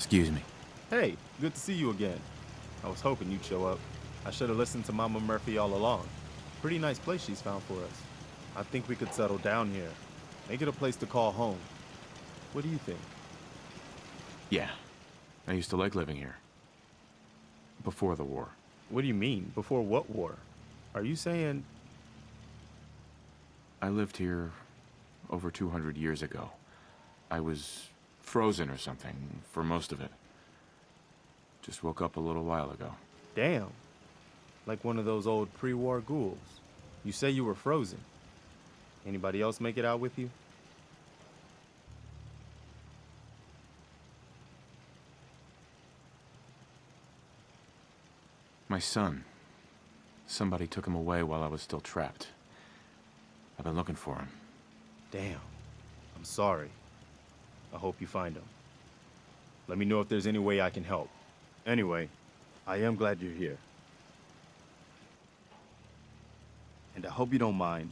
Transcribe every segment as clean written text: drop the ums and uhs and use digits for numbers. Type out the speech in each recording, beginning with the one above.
Excuse me. Hey, good to see you again. I was hoping you'd show up. I should have listened to Mama Murphy all along. Pretty nice place she's found for us. I think we could settle down here. Make it a place to call home. What do you think? Yeah. I used to like living here. Before the war. What do you mean? Before what war? Are you saying... I lived here over 200 years ago. I was frozen or something for most of it. Just woke up a little while ago. Damn. Like one of those old pre-war ghouls. You say you were frozen. Anybody else make it out with you? My son. Somebody took him away while I was still trapped. I've been looking for him. Damn. I'm sorry. I hope you find him. Let me know if there's any way I can help. Anyway, I am glad you're here. And I hope you don't mind,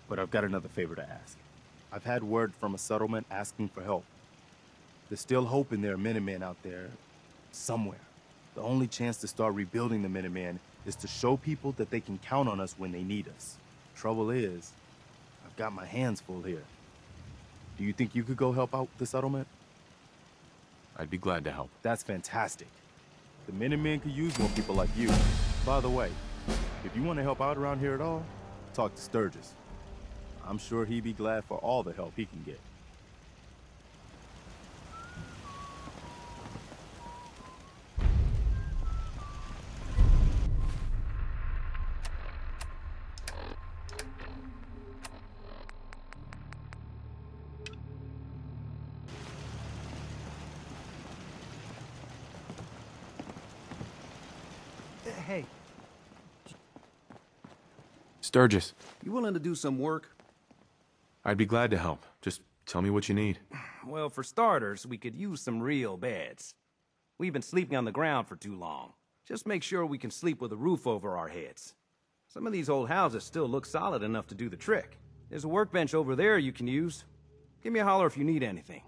but I've got another favor to ask. I've had word from a settlement asking for help. There's still hope in there are Minutemen out there, somewhere. The only chance to start rebuilding the Minutemen is to show people that they can count on us when they need us. Trouble is, I've got my hands full here. Do you think you could go help out the settlement? I'd be glad to help. That's fantastic. The Minutemen could use more people like you. By the way, if you want to help out around here at all, talk to Sturgis. I'm sure he'd be glad for all the help he can get. Hey, Sturgis. you willing to do some work? I'd be glad to help. Just tell me what you need. Well, for starters, we could use some real beds. We've been sleeping on the ground for too long. Just make sure we can sleep with a roof over our heads. Some of these old houses still look solid enough to do the trick. There's a workbench over there you can use. Give me a holler if you need anything.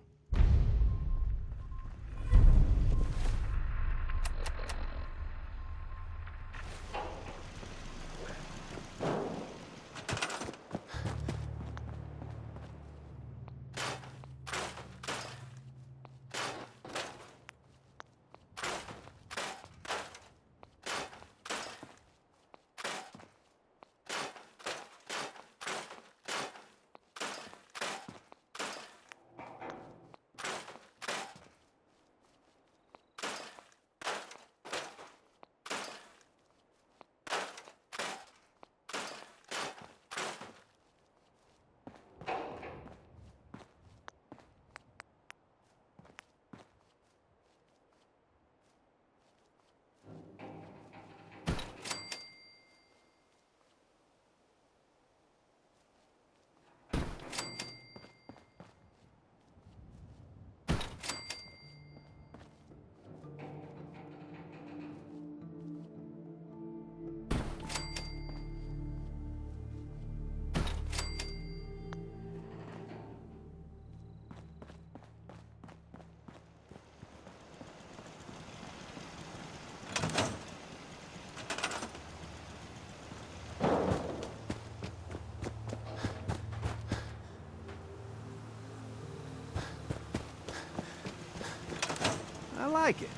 I like it.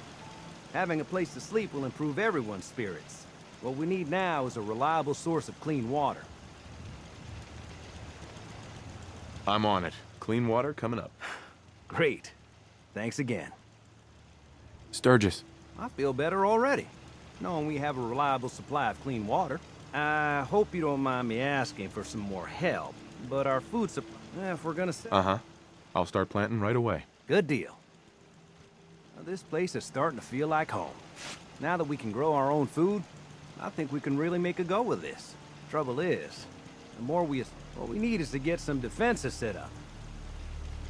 Having a place to sleep will improve everyone's spirits. What we need now is a reliable source of clean water. I'm on it. Clean water coming up. Great. Thanks again. Sturgis. I feel better already, knowing we have a reliable supply of clean water. I hope you don't mind me asking for some more help, but our food supply, if we're gonna say... Uh-huh. I'll start planting right away. Good deal. Now, this place is starting to feel like home. Now that we can grow our own food, I think we can really make a go with this. Trouble is, the more what we need is to get some defenses set up.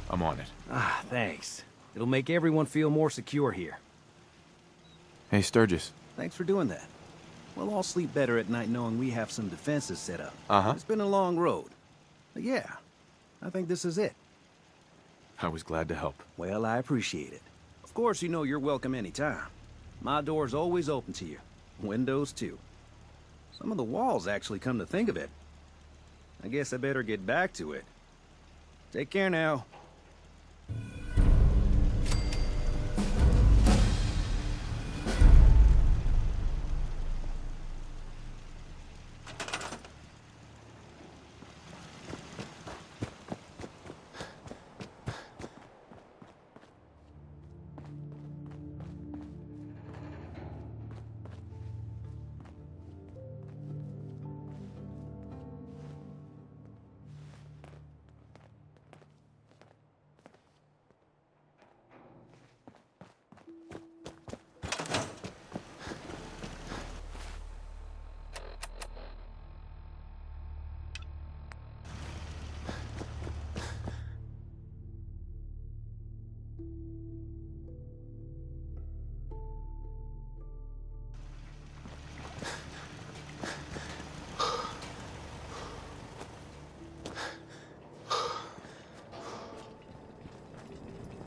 I'm on it. Ah, thanks. It'll make everyone feel more secure here. Hey, Sturgis. Thanks for doing that. We'll all sleep better at night knowing we have some defenses set up. Uh-huh. It's been a long road. But yeah, I think this is it. I was glad to help. Well, I appreciate it. Of course, you know you're welcome anytime. My door's always open to you. Windows, too. Some of the walls, actually, come to think of it. I guess I better get back to it. Take care now.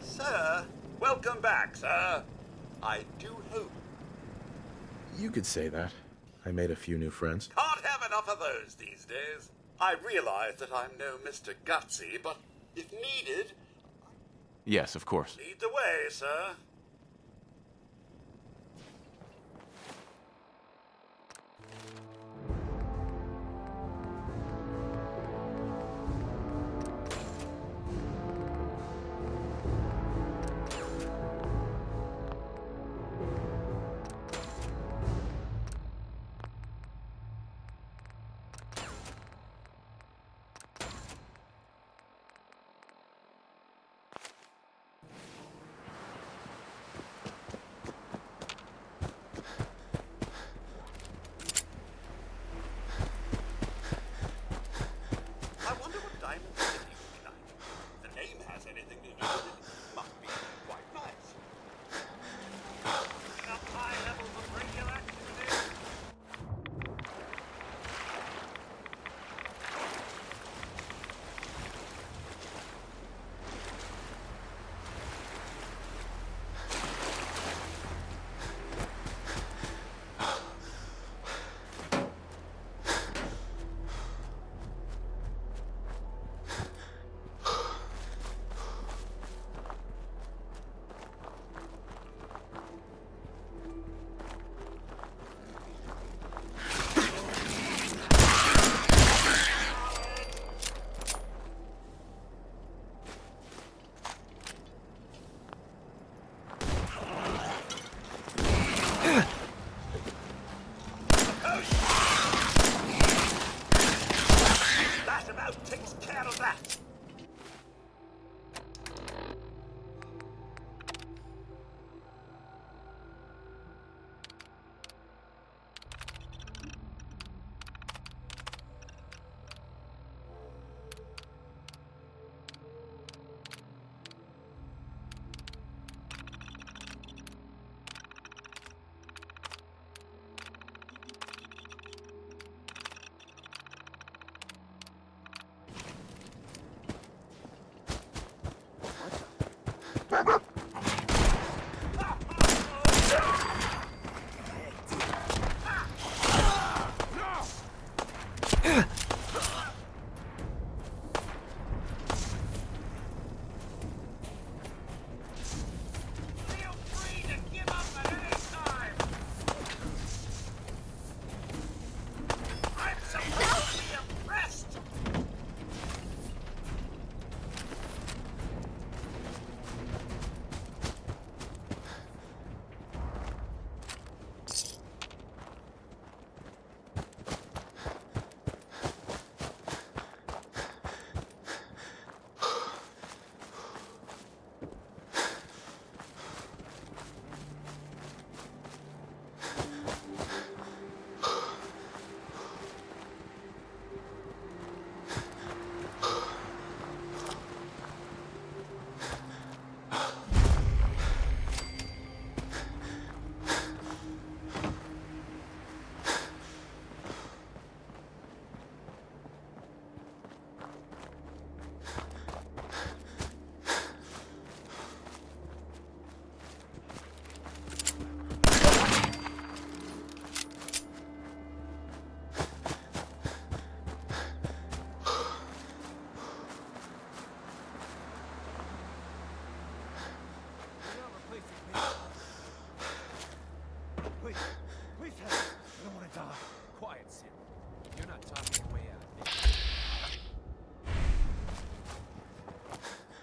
Sir, welcome back, sir. I do hope. You could say that. I made a few new friends. Can't have enough of those these days. I realize that I'm no Mr. Gutsy, but if needed, Yes, of course. lead the way, sir.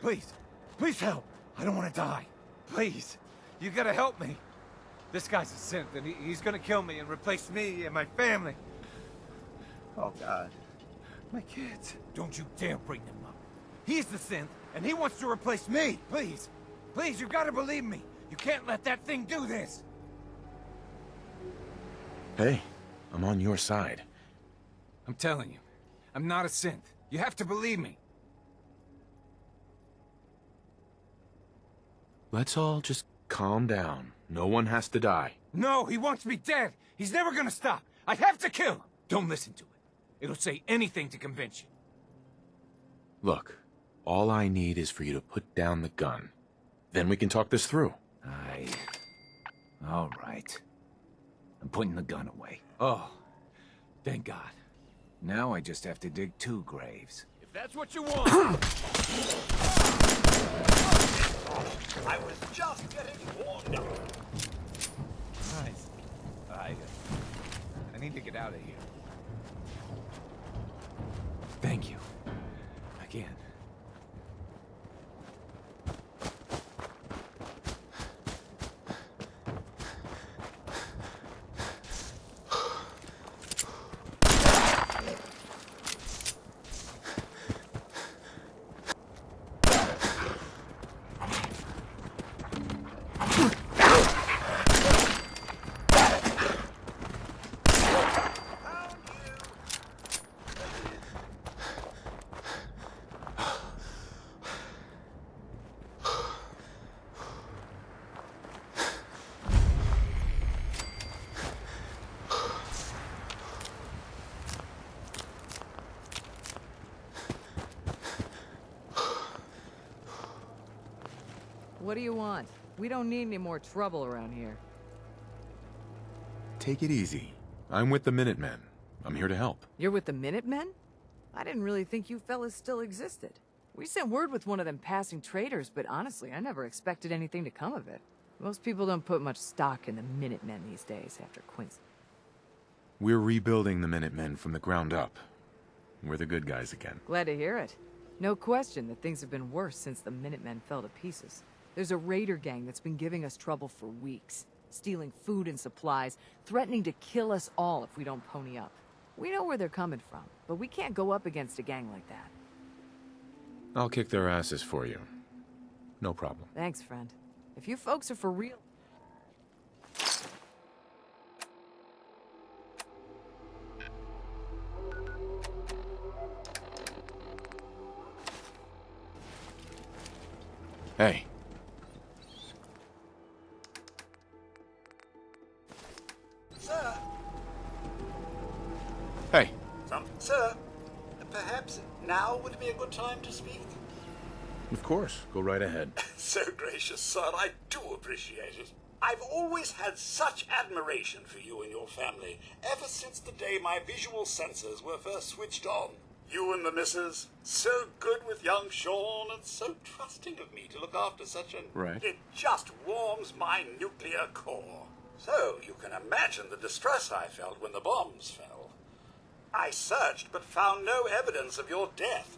Please. Please help. I don't want to die. Please. You gotta help me. This guy's a synth, and he's gonna kill me and replace me and my family. Oh, God. My kids. Don't you dare bring them up. He's the synth, and he wants to replace me. Please. Please, you gotta believe me. You can't let that thing do this. Hey, I'm on your side. I'm telling you, I'm not a synth. You have to believe me. Let's all just calm down. No one has to die. No, he wants me dead. He's never gonna stop. I have to kill him. Don't listen to it. It'll say anything to convince you. Look, all I need is for you to put down the gun. Then we can talk this through. All right. I'm putting the gun away. Oh, thank God. Now I just have to dig 2 graves. If that's what you want! I was just getting warmed up. Nice. I need to get out of here. Thank you. Again. What do you want? We don't need any more trouble around here. Take it easy. I'm with the Minutemen. I'm here to help. You're with the Minutemen? I didn't really think you fellas still existed. We sent word with one of them passing traders, but honestly, I never expected anything to come of it. Most people don't put much stock in the Minutemen these days after Quincy. We're rebuilding the Minutemen from the ground up. We're the good guys again. Glad to hear it. No question that things have been worse since the Minutemen fell to pieces. There's a raider gang that's been giving us trouble for weeks. Stealing food and supplies, threatening to kill us all if we don't pony up. We know where they're coming from, but we can't go up against a gang like that. I'll kick their asses for you. No problem. Thanks, friend. If you folks are for real... Hey. Sir, Hey. sir, perhaps now would be a good time to speak? Of course. Go right ahead. So gracious, sir, I do appreciate it. I've always had such admiration for you and your family, ever since the day my visual senses were first switched on. You and the missus, so good with young Sean, and so trusting of me to look after such an... Right. It just warms my nuclear core. So you can imagine the distress I felt when the bombs fell. I searched, but found no evidence of your death.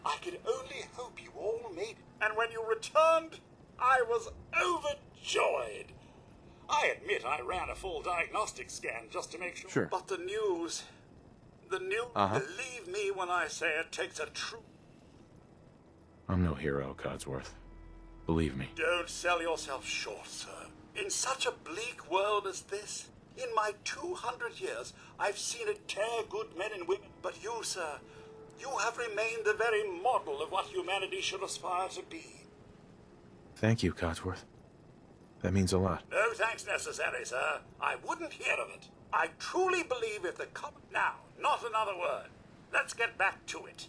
I could only hope you all made it. And when you returned, I was overjoyed. I admit I ran a full diagnostic scan just to make sure. Sure. But the news, believe me when I say it takes a true... I'm no hero, Codsworth. Believe me. Don't sell yourself short, sir. In such a bleak world as this, in my 200 years, I've seen it tear good men and women. But you, sir, you have remained the very model of what humanity should aspire to be. Thank you, Codsworth. That means a lot. No thanks necessary, sir. I wouldn't hear of it. I truly believe if the now, not another word. Let's get back to it.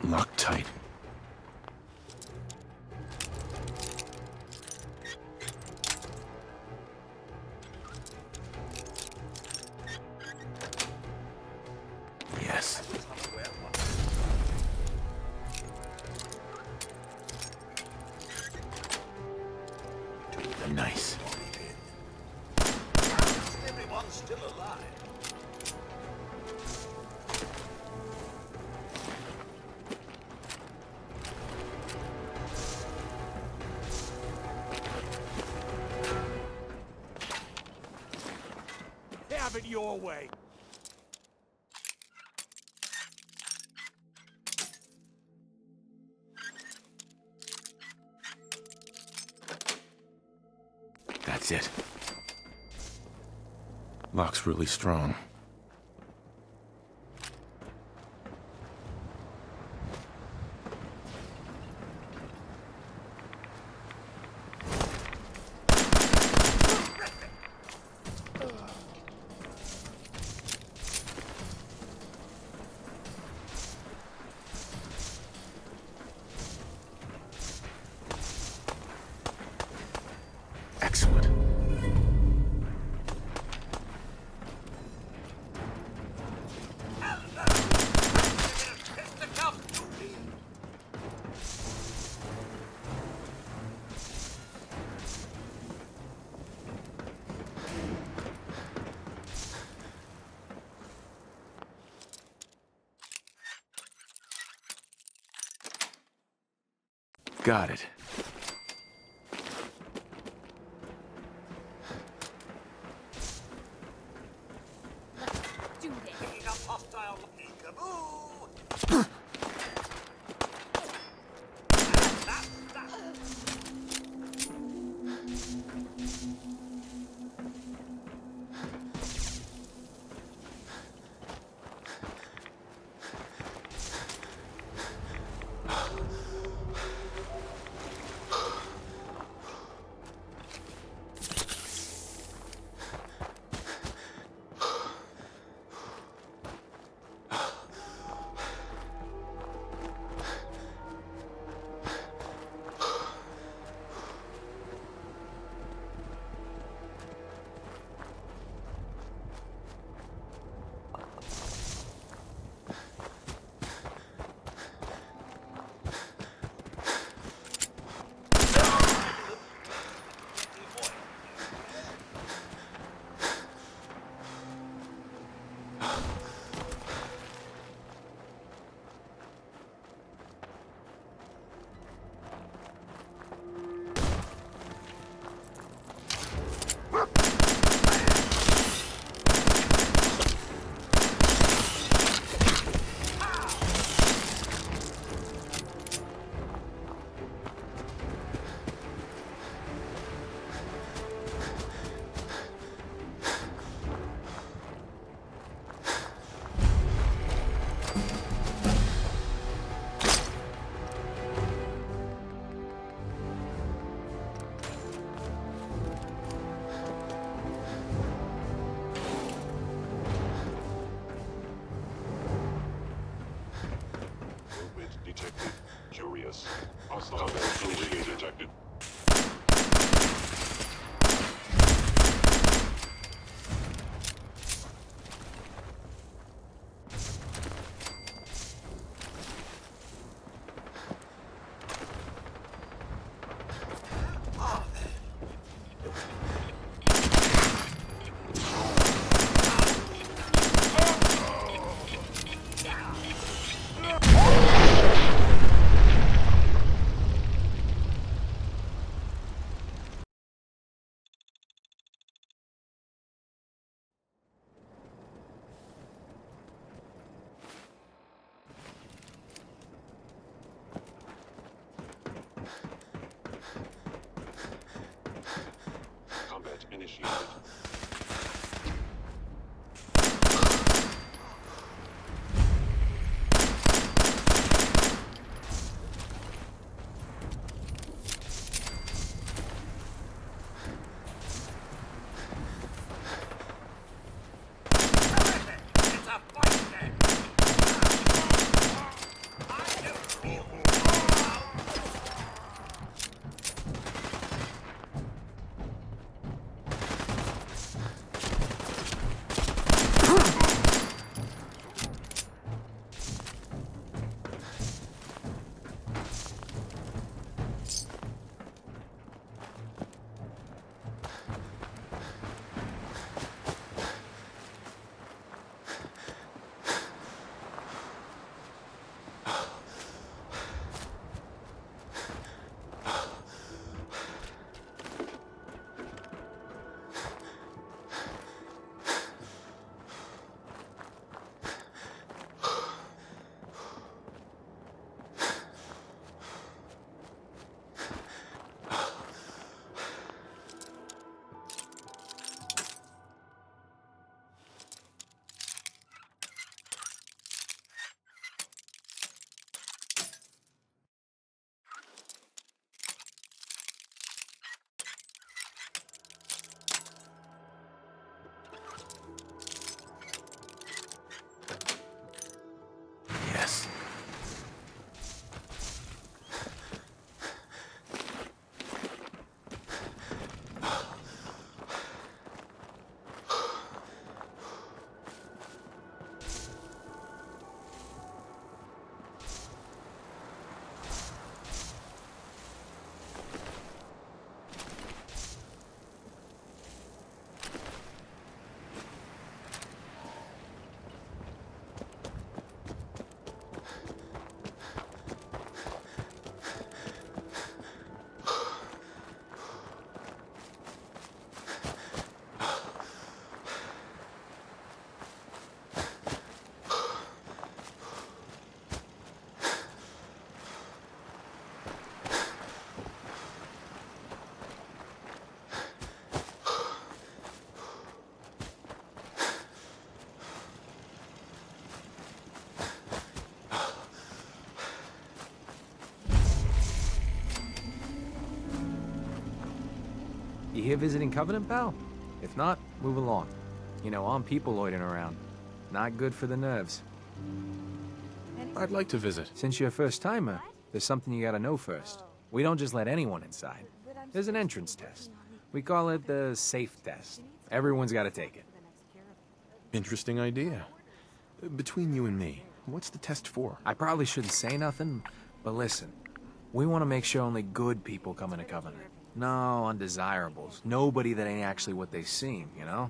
Locked tight. Yes. Nice. Everyone's still alive. Have it your way. That's it. Lock's really strong. Excellent. Got it. Do this. Picking up hostile peekaboo. Detected. Curious. Hostile initiated detected. Combat initiated. It's a fight then. I know here visiting Covenant, pal? If not, move along. You know, I'm people loitering around. Not good for the nerves. I'd like to visit. Since you're a first-timer, there's something you gotta know first. We don't just let anyone inside. There's an entrance test. We call it the safe test. Everyone's gotta take it. Interesting idea. Between you and me, what's the test for? I probably shouldn't say nothing, but listen. We want to make sure only good people come into Covenant. No undesirables. Nobody that ain't actually what they seem, you know?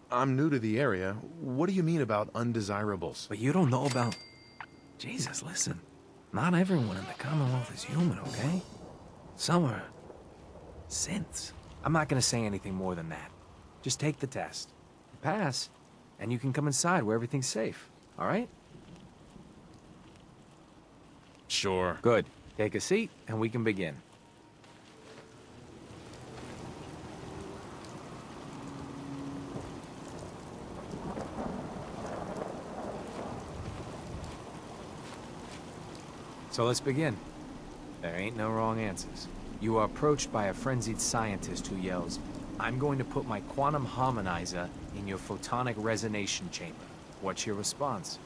I'm new to the area. What do you mean about undesirables? But you don't know about... Jesus, listen. Not everyone in the Commonwealth is human, okay? Some are... synths. I'm not gonna say anything more than that. Just take the test. You pass, and you can come inside where everything's safe, all right? Sure. Good. Take a seat, and we can begin. So let's begin. There ain't no wrong answers. You are approached by a frenzied scientist who yells, "I'm going to put my quantum harmonizer in your photonic resonation chamber." What's your response?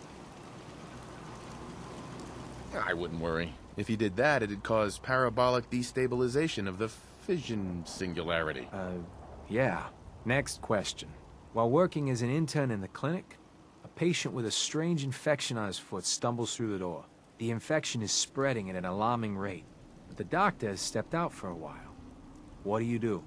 I wouldn't worry. If he did that, it'd cause parabolic destabilization of the fission singularity. Yeah. Next question. While working as an intern in the clinic, a patient with a strange infection on his foot stumbles through the door. The infection is spreading at an alarming rate, but the doctor has stepped out for a while. What do?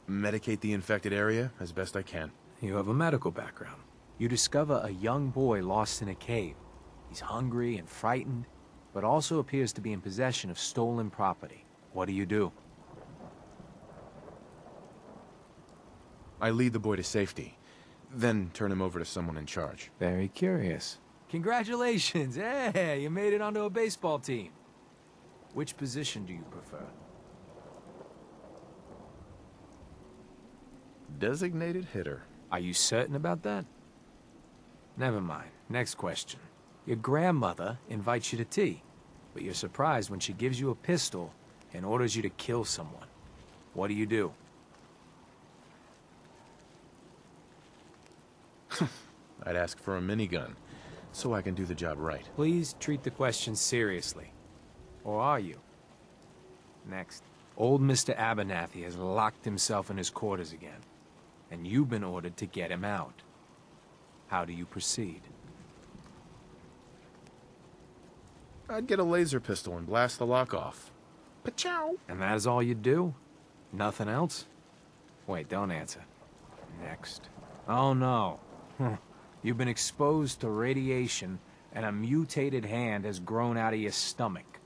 Medicate the infected area as best I can. You have a medical background. You discover a young boy lost in a cave. He's hungry and frightened, but also appears to be in possession of stolen property. What do? I lead the boy to safety, then turn him over to someone in charge. Very curious. Congratulations! Hey, you made it onto a baseball team. Which position do you prefer? Designated hitter. Are you certain about that? Never mind. Next question. Your grandmother invites you to tea, but you're surprised when she gives you a pistol and orders you to kill someone. What do? I'd ask for a minigun, so I can do the job right. Please treat the question seriously. Or are you? Next. Old Mr. Abernathy has locked himself in his quarters again, and you've been ordered to get him out. How do you proceed? I'd get a laser pistol and blast the lock off. Pa-chow! And that is all you do? Nothing else? Wait, don't answer. Next. Oh no. You've been exposed to radiation, and a mutated hand has grown out of your stomach.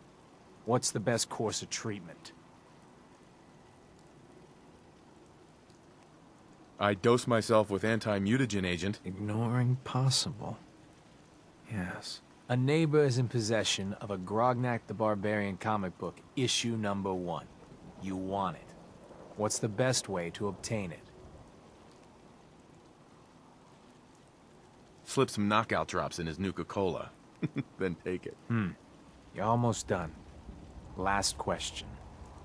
What's the best course of treatment? I dose myself with anti-mutagen agent. Ignoring possible. Yes. A neighbor is in possession of a Grognak the Barbarian comic book, issue number 1. You want it. What's the best way to obtain it? Slip some knockout drops in his Nuka-Cola. Then take it. You're almost done. Last question.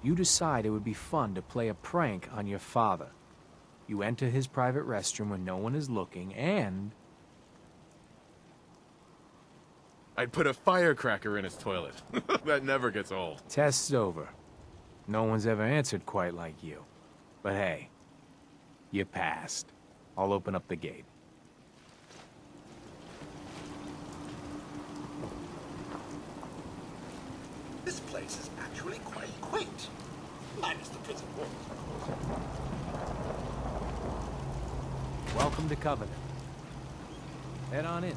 You decide it would be fun to play a prank on your father. You enter his private restroom when no one is looking, and... I'd put a firecracker in his toilet. That never gets old. Test's over. No one's ever answered quite like you. But hey, you passed. I'll open up the gate. This place is actually quite quaint. Minus the prison walls. Welcome to Covenant. Head on in.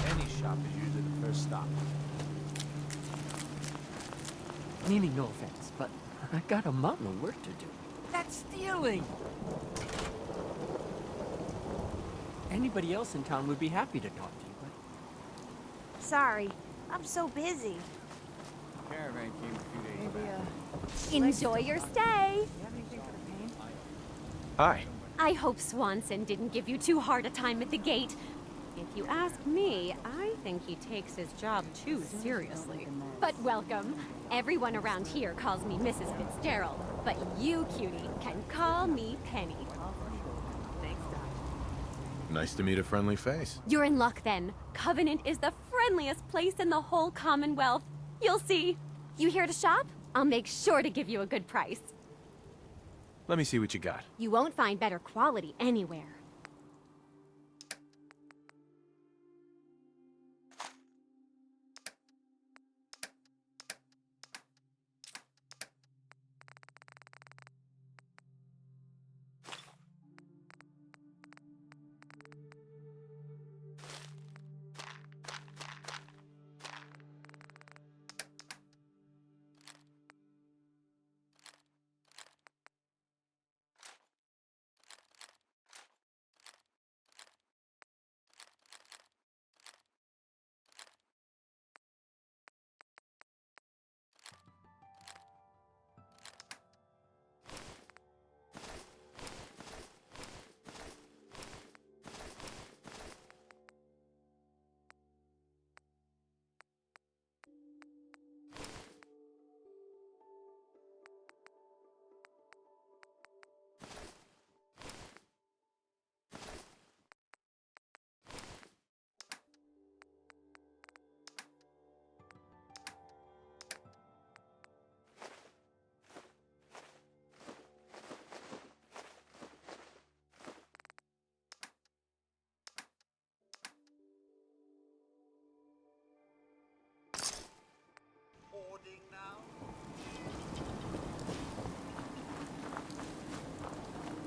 Any shop is usually the first stop. Meaning no offense, but I got a mountain of work to do. That's stealing! Anybody else in town would be happy to talk to you, but... Sorry, I'm so busy. Caravan came a few days back. Enjoy your stay. You have anything for the pain? Hi. I hope Swanson didn't give you too hard a time at the gate. If you ask me, I think he takes his job too seriously. But welcome. Everyone around here calls me Mrs. Fitzgerald, but you, cutie, can call me Penny. Thanks, Doc. Nice to meet a friendly face. You're in luck then. Covenant is the friendliest place in the whole Commonwealth. You'll see. You here to shop? I'll make sure to give you a good price. Let me see what you got. You won't find better quality anywhere.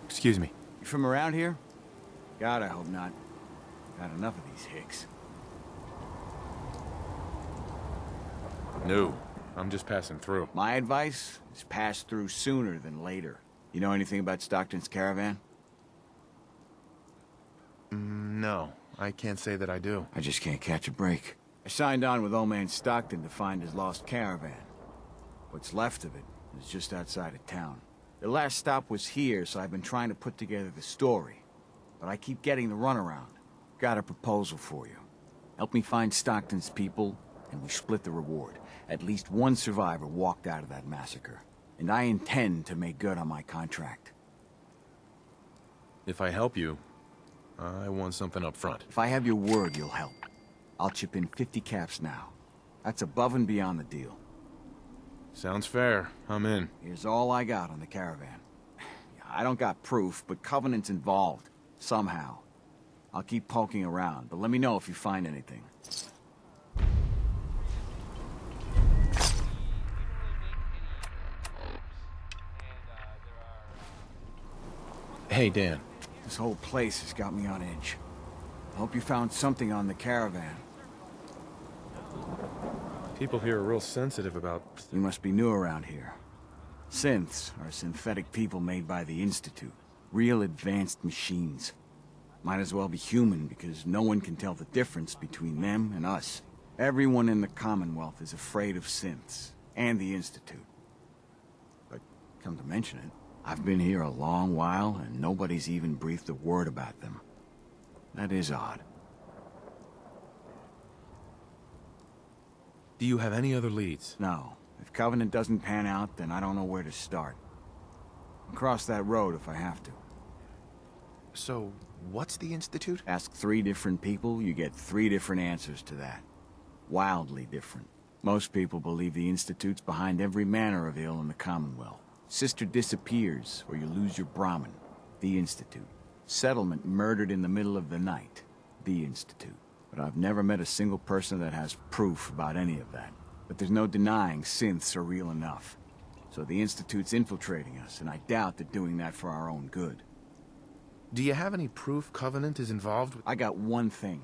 Excuse me. You from around here? God, I hope not. Got enough of these hicks. No, I'm just passing through. My advice is pass through sooner than later. You know anything about Stockton's caravan? No, I can't say that I do. I just can't catch a break. I signed on with old man Stockton to find his lost caravan. What's left of it is just outside of town. The last stop was here, so I've been trying to put together the story. But I keep getting the runaround. Got a proposal for you. Help me find Stockton's people, and we split the reward. At least one survivor walked out of that massacre. And I intend to make good on my contract. If I help you, I want something up front. If I have your word, you'll help. I'll chip in 50 caps now. That's above and beyond the deal. Sounds fair. I'm in. Here's all I got on the caravan. I don't got proof, but Covenant's involved. Somehow. I'll keep poking around, but let me know if you find anything. Hey, Dan. This whole place has got me on edge. I hope you found something on the caravan. People here are real sensitive about... You must be new around here. Synths are synthetic people made by the Institute. Real advanced machines. Might as well be human because no one can tell the difference between them and us. Everyone in the Commonwealth is afraid of synths and the Institute. But come to mention it, I've been here a long while and nobody's even breathed a word about them. That is odd. Do you have any other leads? No. If Covenant doesn't pan out, then I don't know where to start. I'll cross that road if I have to. So, what's the Institute? Ask 3 different people, you get 3 different answers to that. Wildly different. Most people believe the Institute's behind every manner of ill in the Commonwealth. Sister disappears, or you lose your Brahmin. The Institute. Settlement murdered in the middle of the night. The Institute. But I've never met a single person that has proof about any of that. But there's no denying synths are real enough. So the Institute's infiltrating us, and I doubt they're doing that for our own good. Do you have any proof Covenant is involved with... I got one thing.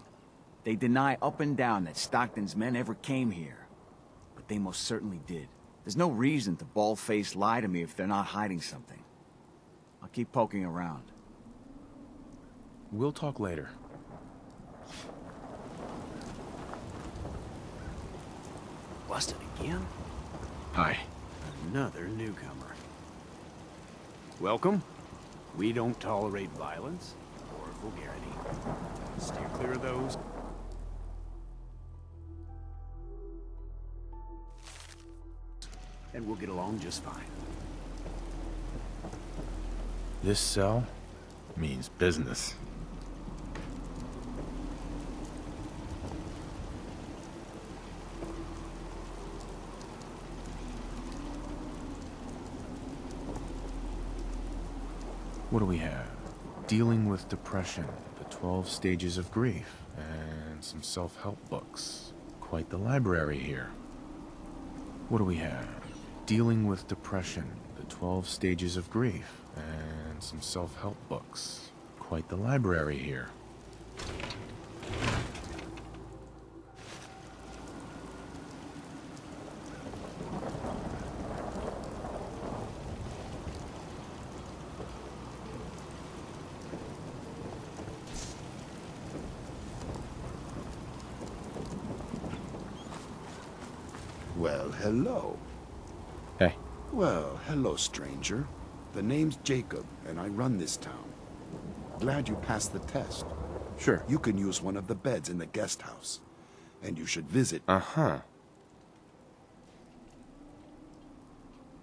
They deny up and down that Stockton's men ever came here. But they most certainly did. There's no reason to bald-faced lie to me if they're not hiding something. I'll keep poking around. We'll talk later. Busted again? Hi. Another newcomer. Welcome. We don't tolerate violence or vulgarity. Steer clear of those. And we'll get along just fine. This cell means business. What do we have? Dealing with depression, the 12 stages of grief, and some self-help books. Quite the library here. What do we have? Dealing with depression, the 12 stages of grief, and some self-help books. Quite the library here. Well, hello. Hey. Well, hello, stranger. The name's Jacob, and I run this town. Glad you passed the test. Sure. You can use one of the beds in the guest house. And you should visit... Uh-huh.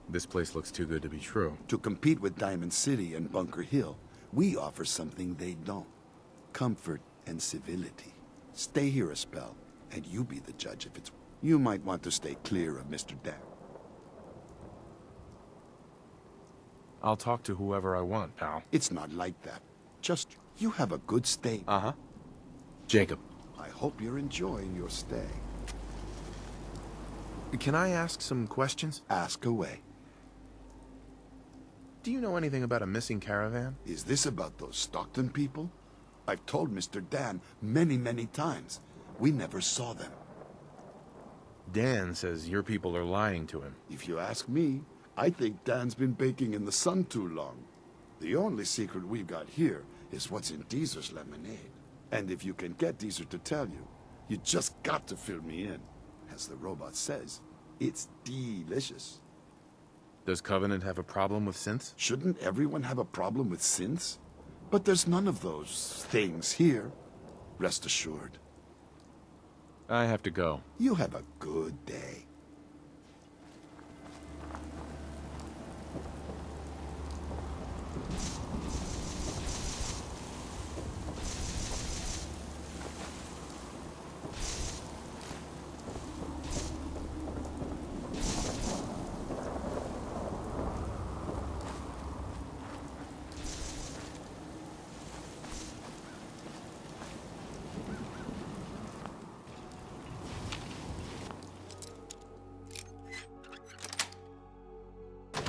This place looks too good to be true. To compete with Diamond City and Bunker Hill, we offer something they don't. Comfort and civility. Stay here a spell, and you be the judge if it's... You might want to stay clear of Mr. Dan. I'll talk to whoever I want, pal. It's not like that. Just, you have a good stay. Uh-huh. Jacob. I hope you're enjoying your stay. Can I ask some questions? Ask away. Do you know anything about a missing caravan? Is this about those Stockton people? I've told Mr. Dan many, many times. We never saw them. Dan says your people are lying to him. If you ask me, I think Dan's been baking in the sun too long. The only secret we've got here is what's in Deezer's lemonade. And if you can get Deezer to tell you, you just got to fill me in. As the robot says, it's delicious. Does Covenant have a problem with synths? Shouldn't everyone have a problem with synths? But there's none of those things here. Rest assured. I have to go. You have a good day.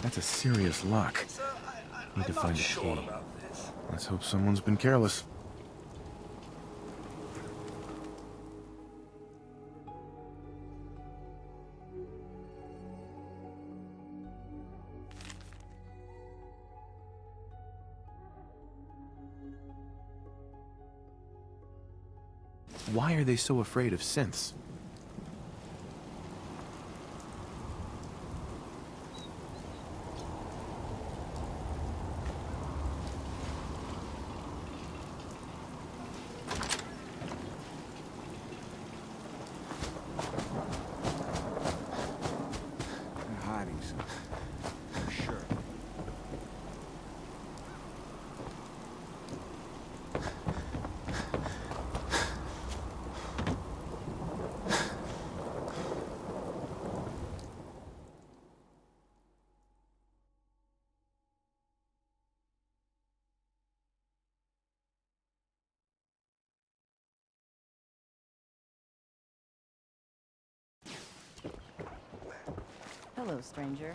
That's a serious lock. Sir, Need to I'm find not a sure key. about this. Let's hope someone's been careless. Why are they so afraid of synths? They're hiding something. For sure. Hello, stranger.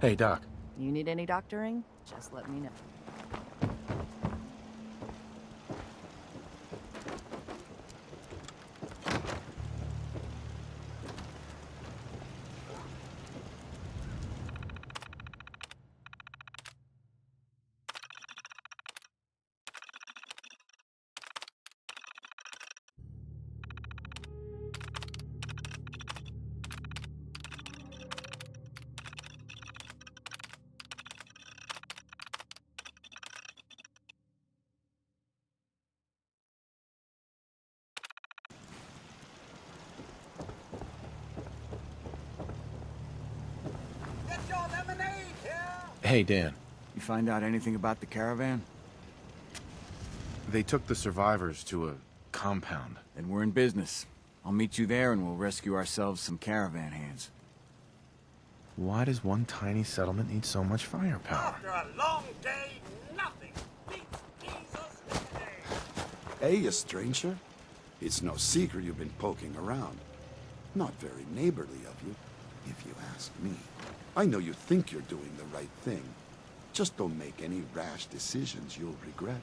Hey, Doc. You need any doctoring? Just let me know. Hey, Dan. You find out anything about the caravan? They took the survivors to a compound. Then we're in business. I'll meet you there and we'll rescue ourselves some caravan hands. Why does one tiny settlement need so much firepower? After a long day, nothing beats Jesus lemonade. Hey, you stranger. It's no secret you've been poking around. Not very neighborly of you, if you ask me. I know you think you're doing the right thing. Just don't make any rash decisions you'll regret.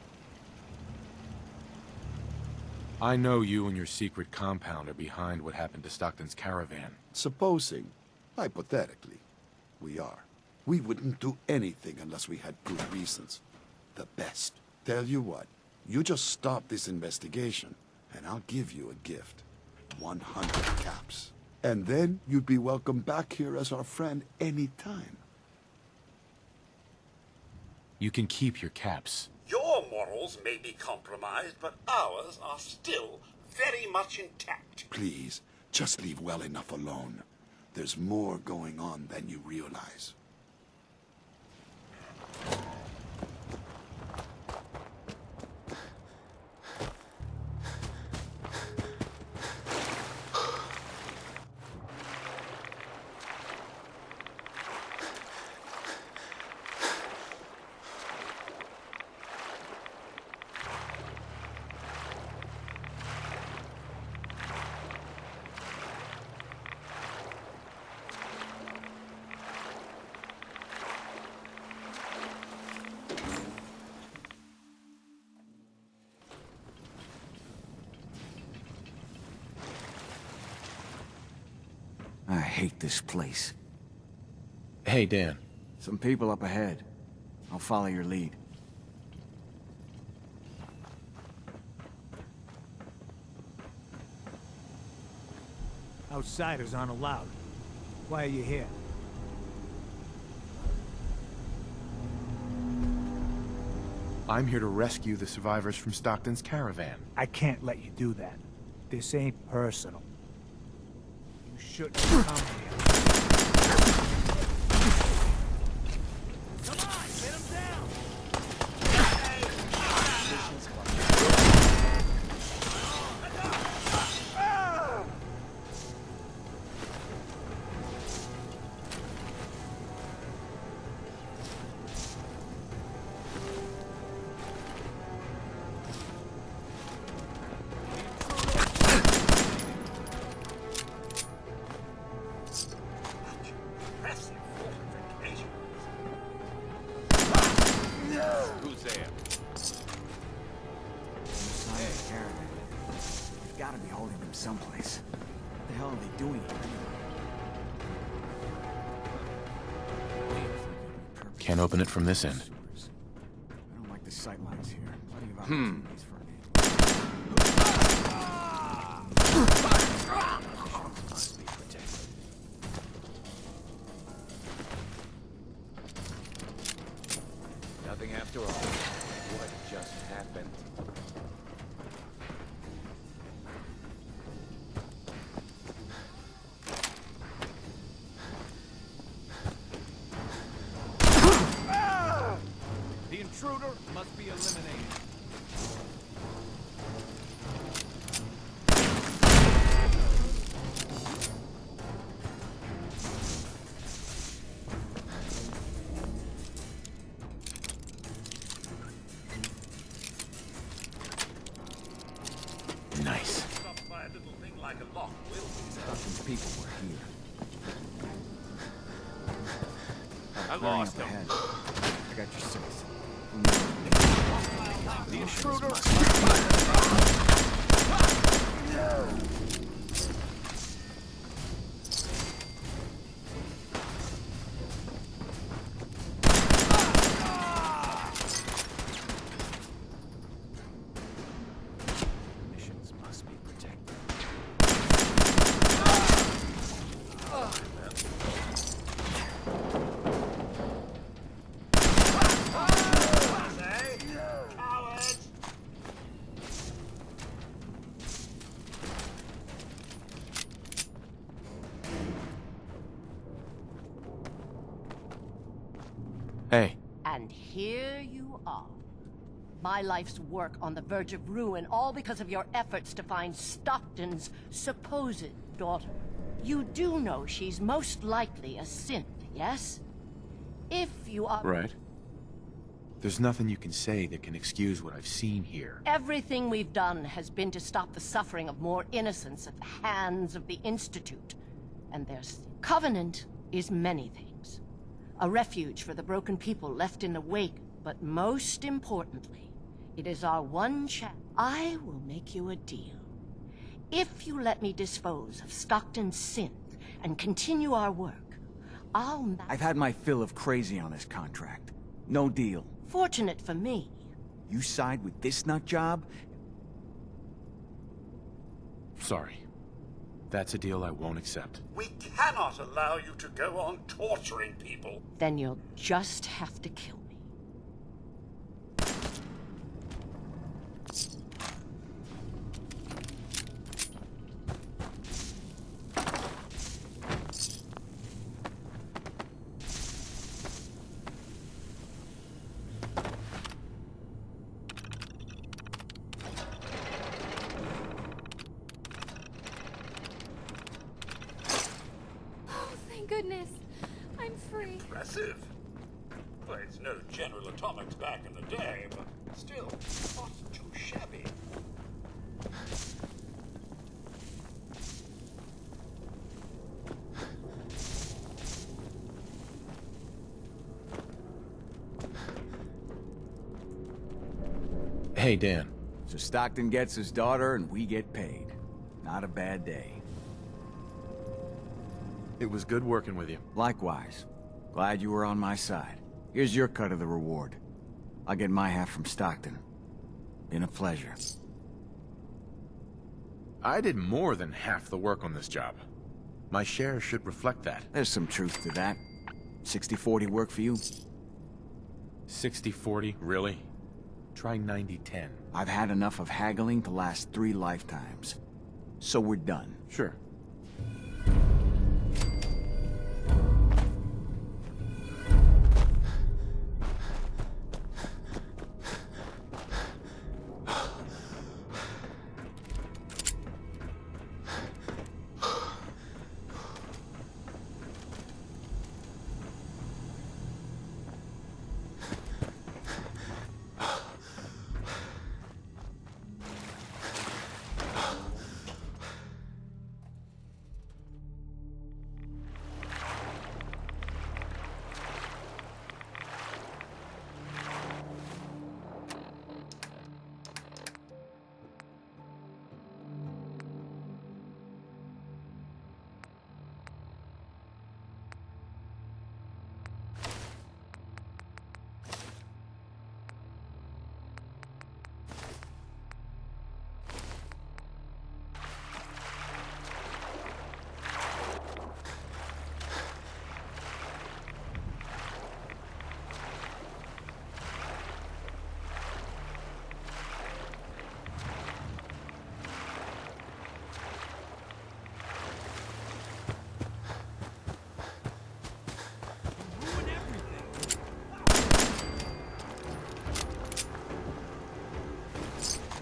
I know you and your secret compound are behind what happened to Stockton's caravan. Supposing, hypothetically, we are. We wouldn't do anything unless we had good reasons. The best. Tell you what, you just stop this investigation, and I'll give you a gift. 100 caps. And then you'd be welcome back here as our friend anytime. You can keep your caps. Your morals may be compromised, but ours are still very much intact. Please, just leave well enough alone. There's more going on than you realize. I hate this place. Hey, Dan. Some people up ahead. I'll follow your lead. Outsiders aren't allowed. Why are you here? I'm here to rescue the survivors from Stockton's caravan. I can't let you do that. This ain't personal. You shouldn't come here. Come on, get him down! Who's there? Hey, caravan. They've got to be holding them someplace. What the hell are they doing here? Can't open it from this end. I don't like the sightlines here. Plenty of opportunities for me. Must be protected. Nothing after all. What just happened? The intruder must be eliminated. Nice. Stopped by a little thing like a lock, will we? Stockton's people were here. I Clearing lost up him. ahead. I got your six. The intruder Missions must be protected. Cowards! And here you are. My life's work on the verge of ruin, all because of your efforts to find Stockton's supposed daughter. You do know she's most likely a synth, yes? If you are... Right. There's nothing you can say that can excuse what I've seen here. Everything we've done has been to stop the suffering of more innocents at the hands of the Institute. And their Covenant is many things. A refuge for the broken people left in the wake, but most importantly, it is our one chance. I will make you a deal. If you let me dispose of Stockton's synth and continue our work, I've had my fill of crazy on this contract. No deal. Fortunate for me. You side with this nut job? Sorry. That's a deal I won't accept. We cannot allow you to go on torturing people. Then you'll just have to kill me. Goodness, I'm free. Impressive. Well, it's no General Atomics back in the day, but still, not too shabby. Hey, Dan. So Stockton gets his daughter and we get paid. Not a bad day. It was good working with you. Likewise. Glad you were on my side. Here's your cut of the reward. I'll get my half from Stockton. Been a pleasure. I did more than half the work on this job. My share should reflect that. There's some truth to that. 60-40 work for you? 60-40, really? Try 90-10. I've had enough of haggling to last 3 lifetimes. So we're done. Sure.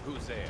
Who's there?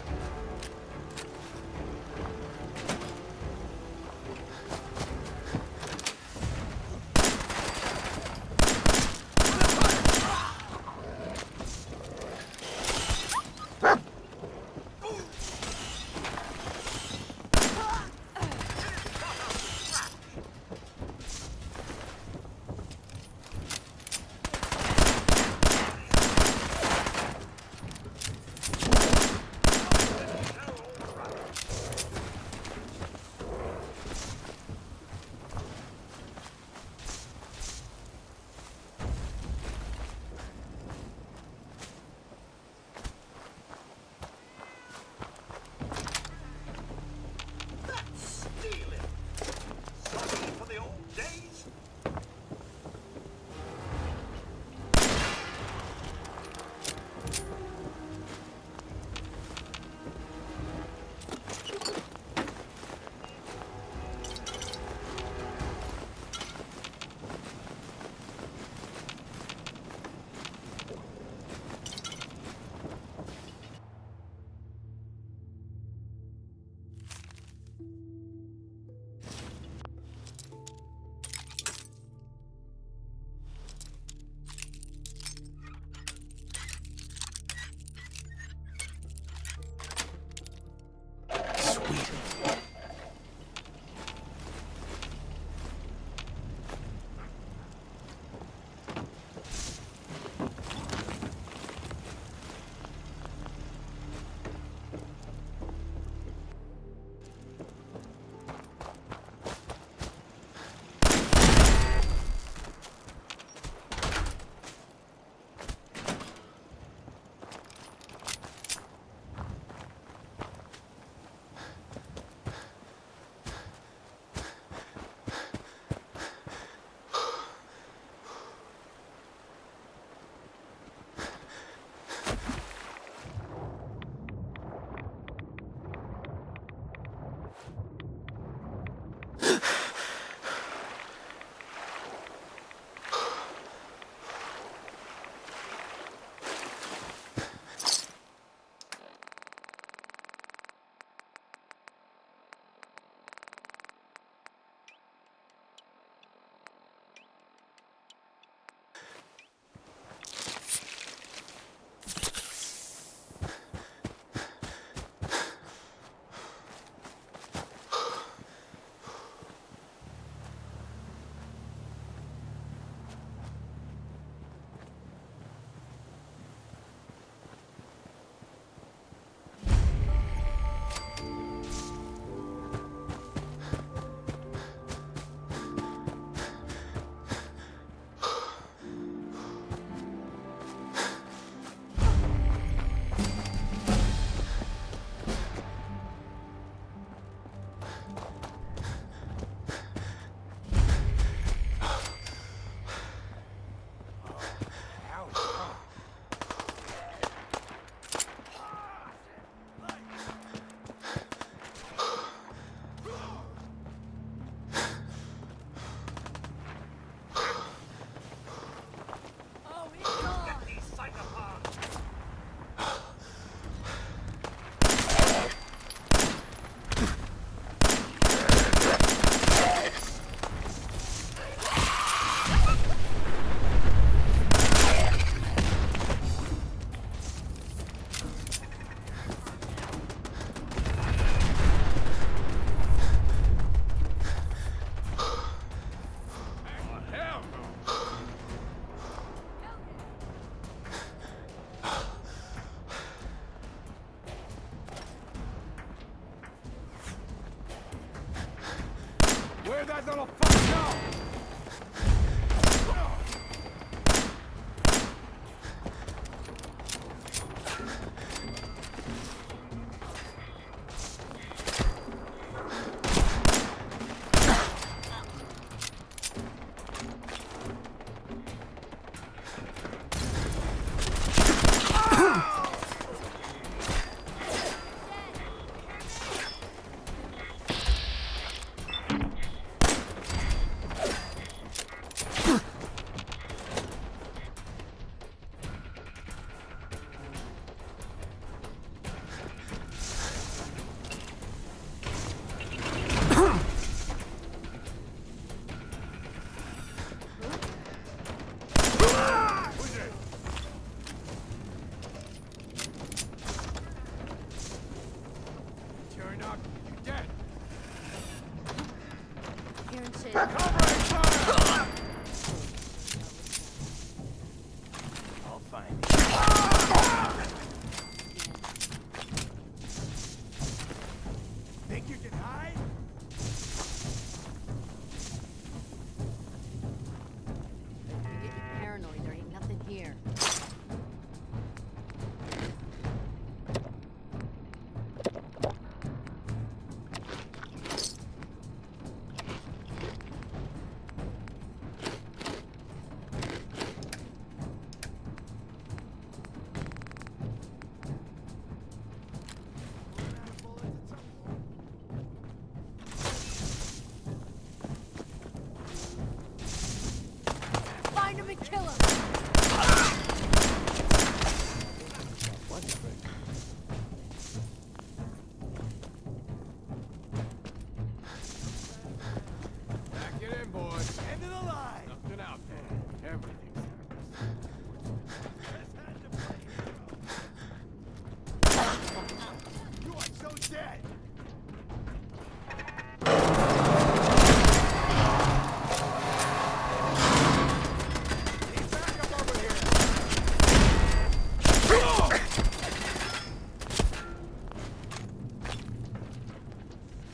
that little fuck no!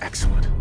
Excellent.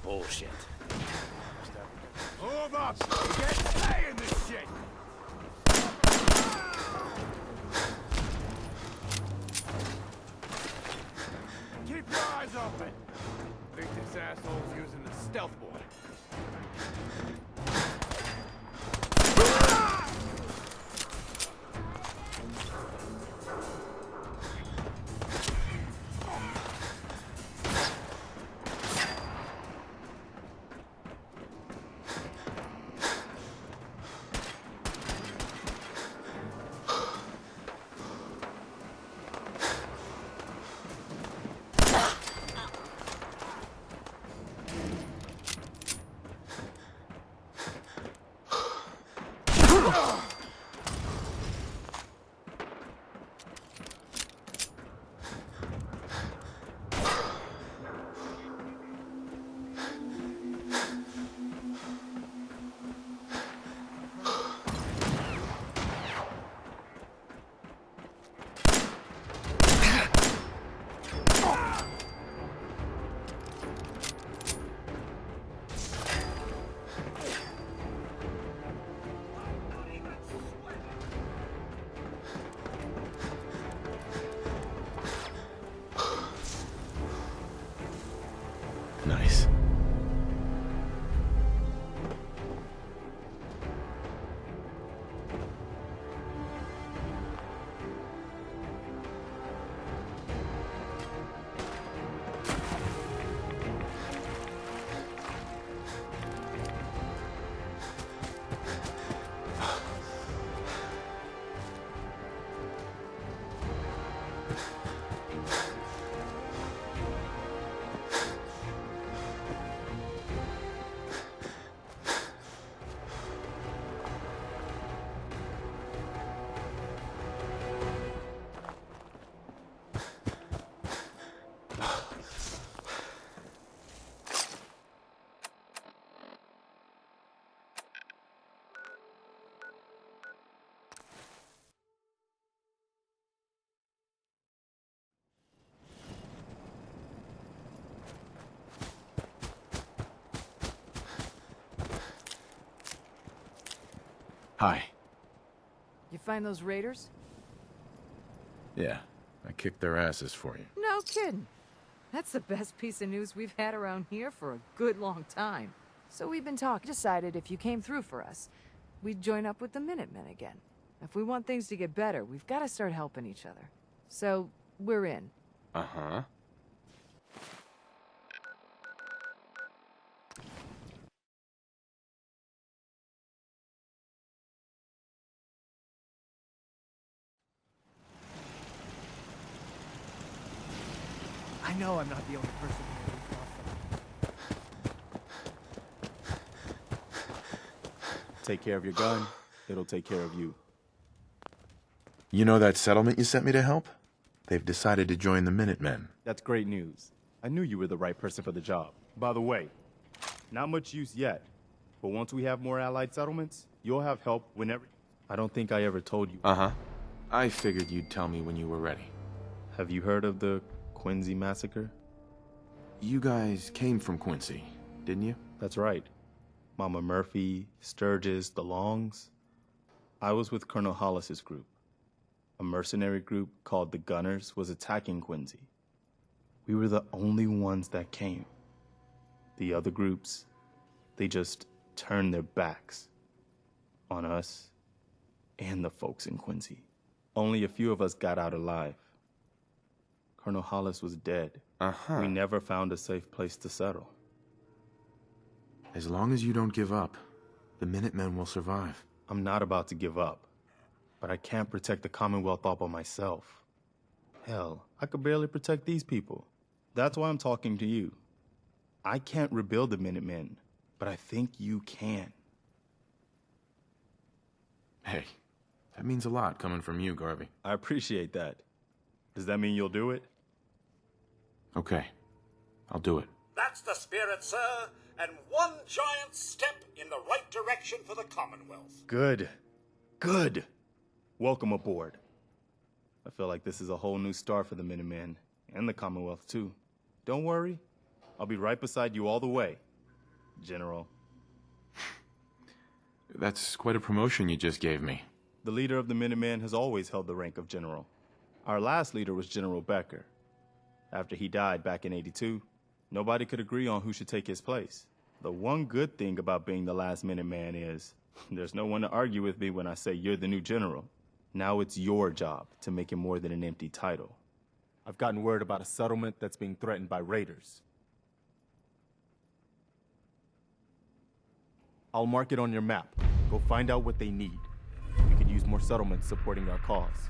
Bullshit. Move up! Get stay in this shit! Keep your eyes open! Think this asshole's using the stealth board. Nice. Hi. You find those raiders? Yeah, I kicked their asses for you. No kidding. That's the best piece of news we've had around here for a good long time. So we've been talking, decided if you came through for us, we'd join up with the Minutemen again. If we want things to get better, we've got to start helping each other. So, we're in. Uh-huh. I know I'm not the only person here who's lost Take care of your gun, it'll take care of you. You know that settlement you sent me to help? They've decided to join the Minutemen. That's great news. I knew you were the right person for the job. By the way, not much use yet, but once we have more allied settlements, you'll have help whenever... I don't think I ever told you. Uh-huh. I figured you'd tell me when you were ready. Have you heard of the Quincy massacre? You guys came from Quincy, didn't you? That's right. Mama Murphy, Sturgis, the Longs. I was with Colonel Hollis's group. A mercenary group called the Gunners was attacking Quincy. We were the only ones that came. The other groups, they just turned their backs on us and the folks in Quincy. Only a few of us got out alive. Colonel Hollis was dead. Uh-huh. We never found a safe place to settle. As long as you don't give up, the Minutemen will survive. I'm not about to give up, but I can't protect the Commonwealth all by myself. Hell, I could barely protect these people. That's why I'm talking to you. I can't rebuild the Minutemen, but I think you can. Hey, that means a lot coming from you, Garvey. I appreciate that. Does that mean you'll do it? Okay, I'll do it. That's the spirit, sir, and one giant step in the right direction for the Commonwealth. Good. Good. Welcome aboard. I feel like this is a whole new start for the Minutemen, and the Commonwealth, too. Don't worry. I'll be right beside you all the way, General. That's quite a promotion you just gave me. The leader of the Minutemen has always held the rank of General. Our last leader was General Becker. After he died back in '82, nobody could agree on who should take his place. The one good thing about being the last Minuteman is there's no one to argue with me when I say you're the new general. Now it's your job to make it more than an empty title. I've gotten word about a settlement that's being threatened by raiders. I'll mark it on your map. Go find out what they need. We could use more settlements supporting our cause.